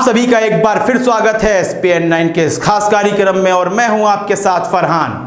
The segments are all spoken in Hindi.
सभी का एक बार फिर स्वागत है SPN9 के इस खास कार्यक्रम में और मैं हूं आपके साथ फरहान।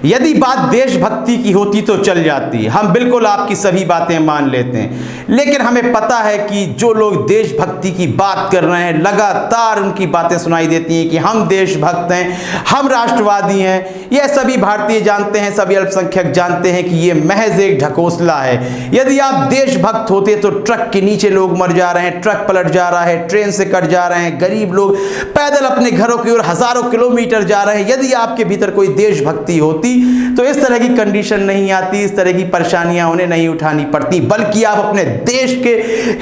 यदि बात देशभक्ति की होती तो चल जाती, हम बिल्कुल आपकी सभी बातें मान लेते हैं, लेकिन हमें पता है कि जो लोग देशभक्ति की बात कर रहे हैं लगातार उनकी बातें सुनाई देती हैं कि हम देशभक्त हैं, हम राष्ट्रवादी हैं। यह सभी भारतीय जानते हैं, सभी अल्पसंख्यक जानते हैं कि ये महज एक ढकोसला है। यदि आप देशभक्त होते तो ट्रक के नीचे लोग मर जा रहे हैं, ट्रक पलट जा रहा है, ट्रेन से कट जा रहे हैं, गरीब लोग पैदल अपने घरों की ओर हजारों किलोमीटर जा रहे हैं। यदि आपके भीतर कोई देशभक्ति होती तो इस तरह की कंडीशन नहीं आती, इस तरह की परेशानियां उन्हें नहीं उठानी पड़ती, बल्कि आप अपने देश के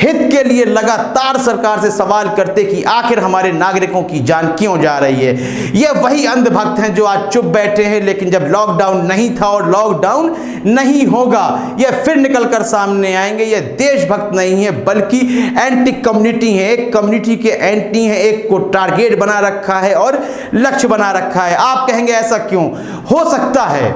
हित के लिए लगातार सरकार से सवाल करते कि आखिर हमारे नागरिकों की जान क्यों जा रही है। ये वही अंधभक्त हैं जो आज चुप बैठे हैं, लेकिन जब लॉकडाउन नहीं था और लॉकडाउन नहीं होगा ये फिर निकलकर सामने आएंगे। ये देशभक्त नहीं है बल्कि एंटी कम्युनिटी है, एक कम्युनिटी के एंटी है, एक को टारगेट बना रखा है और लक्ष्य बना रखा है। आप कहेंगे ऐसा क्यों हो सकता है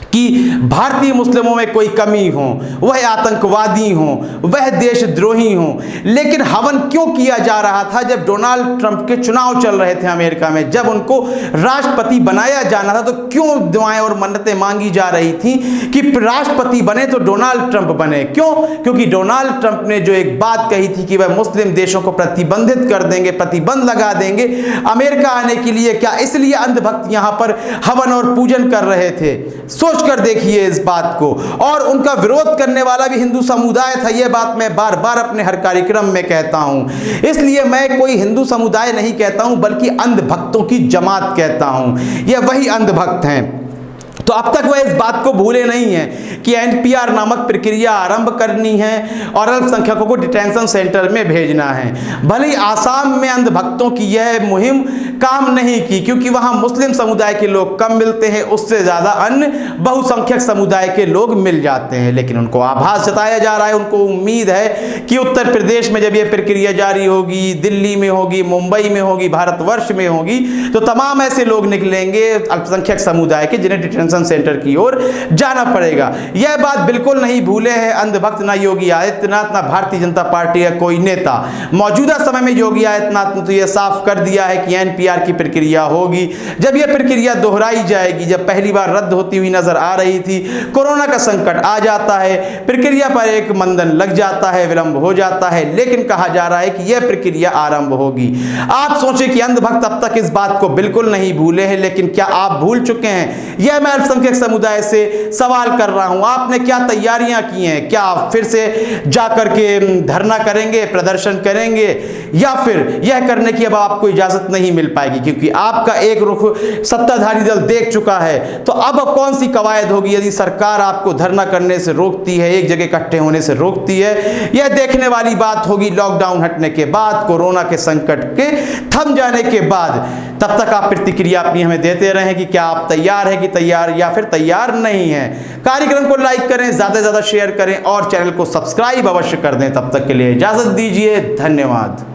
कि भारतीय मुस्लिमों में कोई कमी हो, वह आतंकवादी हो, वह देशद्रोही हो, लेकिन हवन क्यों किया जा रहा था जब डोनाल्ड ट्रंप के चुनाव चल रहे थे अमेरिका में, जब उनको राष्ट्रपति बनाया जाना था तो क्यों दुआएं और मन्नतें मांगी जा रही थी कि राष्ट्रपति बने तो डोनाल्ड ट्रंप बने। क्यों? क्योंकि डोनाल्ड ट्रंप ने जो एक बात कही थी कि वह मुस्लिम देशों को प्रतिबंधित कर देंगे, प्रतिबंध लगा देंगे अमेरिका आने के लिए। क्या इसलिए अंधभक्त यहां पर हवन और पूजन कर रहे थे? सोच कर देखिए इस बात को। और उनका विरोध करने वाला भी हिंदू समुदाय था, यह बात मैं बार बार अपने हर कार्यक्रम में कहता हूं। इसलिए मैं कोई हिंदू समुदाय नहीं कहता हूं बल्कि अंधभक्तों की जमात कहता हूं। यह वही अंधभक्त हैं। तो अब तक वह इस बात को भूले नहीं है कि NPR नामक प्रक्रिया आरंभ करनी है और अल्पसंख्यकों को डिटेंशन सेंटर में भेजना है। भले ही आसाम में अंधभक्तों की यह मुहिम काम नहीं की क्योंकि वहां मुस्लिम समुदाय के लोग कम मिलते हैं, उससे ज्यादा अन्य बहुसंख्यक समुदाय के लोग मिल जाते हैं, लेकिन उनको आभास जताया जा रहा है, उनको उम्मीद है कि उत्तर प्रदेश में जब यह प्रक्रिया जारी होगी, दिल्ली में होगी, मुंबई में होगी, भारतवर्ष में होगी, तो तमाम ऐसे लोग निकलेंगे अल्पसंख्यक समुदाय के जिन्हें डिटेंशन सेंटर की ओर जाना पड़ेगा। यह बात बिल्कुल नहीं भूले हैं अंधभक्त, ना योगी आदित्यनाथ, ना भारतीय जनता पार्टी या कोई नेता। मौजूदा समय में योगी आदित्यनाथ ने तो यह साफ कर दिया है कि NPR की प्रक्रिया होगी। जब यह प्रक्रिया दोहराई जाएगी, जब पहली बार रद्द होती हुई नजर आ रही थी, कोरोना का संकट आ जाता है, प्रक्रिया पर एक मंदन लग जाता है, विलंब हो जाता है, लेकिन कहा जा रहा है कि यह प्रक्रिया आरंभ होगी। आप सोचें कि अंधभक्त अब तक इस बात को बिल्कुल नहीं भूले हैं, लेकिन क्या आप भूल चुके हैं? यह मैं अल्पसंख्यक समुदाय से सवाल कर रहा हूं, आपने क्या तैयारियां की हैं? क्या आप फिर से जाकर के धरना करेंगे, प्रदर्शन करेंगे, या फिर यह करने की अब आपको इजाजत नहीं मिल पाएगी क्योंकि आपका एक रुख सत्ताधारी दल देख चुका है? तो अब कौन सी कवायद होगी यदि सरकार आपको धरना करने से रोकती है, एक जगह इकट्ठे होने से रोकती है? यह देखने वाली बात होगी लॉकडाउन हटने के बाद, कोरोना के संकट के थम जाने के बाद। तब तक आप प्रतिक्रिया अपनी हमें देते रहें कि क्या आप तैयार हैं कि तैयार या फिर तैयार नहीं है। कार्यक्रम को लाइक करें, ज्यादा से ज्यादा शेयर करें और चैनल को सब्सक्राइब अवश्य कर दें। तब तक के लिए इजाजत दीजिए, धन्यवाद।